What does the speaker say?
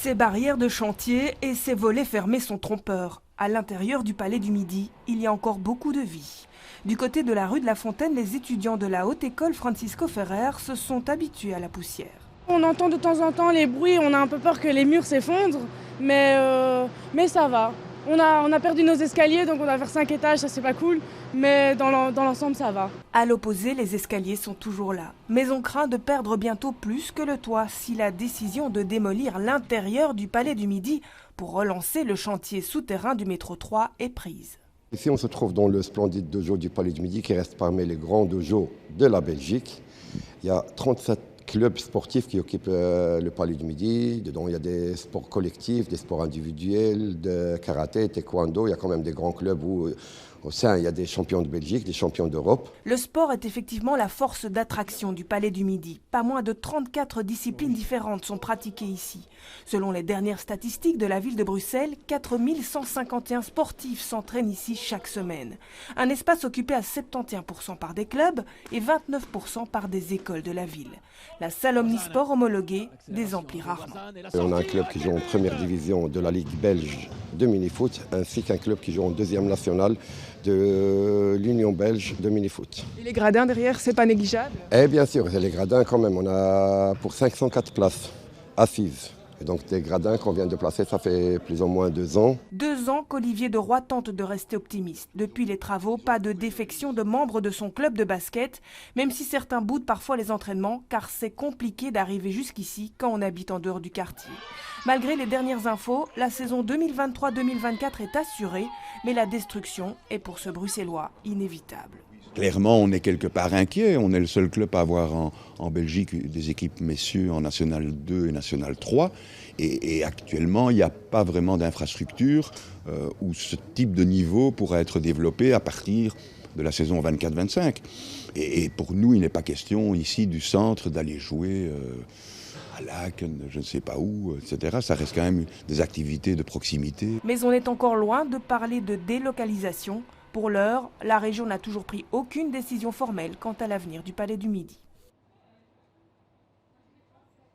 Ces barrières de chantier et ces volets fermés sont trompeurs. À l'intérieur du Palais du Midi, il y a encore beaucoup de vie. Du côté de la rue de la Fontaine, les étudiants de la Haute École Francisco Ferrer se sont habitués à la poussière. On entend de temps en temps les bruits, on a un peu peur que les murs s'effondrent, mais ça va. On a perdu nos escaliers, donc on va faire 5 étages, ça c'est pas cool, mais dans l'ensemble ça va. À l'opposé, les escaliers sont toujours là. Mais on craint de perdre bientôt plus que le toit si la décision de démolir l'intérieur du Palais du Midi pour relancer le chantier souterrain du métro 3 est prise. Ici, on se trouve dans le splendide dojo du Palais du Midi qui reste parmi les grands dojos de la Belgique. Il y a 37 clubs sportifs qui occupent le Palais du Midi. Dedans, il y a des sports collectifs, des sports individuels, de karaté, taekwondo. Il y a quand même des grands clubs où, au sein, il y a des champions de Belgique, des champions d'Europe. Le sport est effectivement la force d'attraction du Palais du Midi. Pas moins de 34 disciplines différentes sont pratiquées ici. Selon les dernières statistiques de la ville de Bruxelles, 4151 sportifs s'entraînent ici chaque semaine. Un espace occupé à 71% par des clubs et 29% par des écoles de la ville. La salle omnisport homologuée désemplit rarement. On a un club qui joue en première division de la Ligue belge de mini-foot, ainsi qu'un club qui joue en deuxième nationale de l'Union belge de mini-foot. Et les gradins derrière, c'est pas négligeable? Et bien sûr, les gradins quand même, on a pour 504 places assises. Et donc des gradins qu'on vient de placer, ça fait plus ou moins 2 ans. 2 ans qu'Olivier de Roy tente de rester optimiste. Depuis les travaux, pas de défection de membres de son club de basket, même si certains boudent parfois les entraînements, car c'est compliqué d'arriver jusqu'ici quand on habite en dehors du quartier. Malgré les dernières infos, la saison 2023-2024 est assurée, mais la destruction est pour ce Bruxellois inévitable. Clairement, on est quelque part inquiet. On est le seul club à avoir en Belgique des équipes messieurs en National 2 et National 3. Et actuellement, il n'y a pas vraiment d'infrastructure où ce type de niveau pourrait être développé à partir de la saison 24-25. Et pour nous, il n'est pas question ici du centre d'aller jouer à Laken, je ne sais pas où, etc. Ça reste quand même des activités de proximité. Mais on est encore loin de parler de délocalisation. Pour l'heure, la région n'a toujours pris aucune décision formelle quant à l'avenir du Palais du Midi.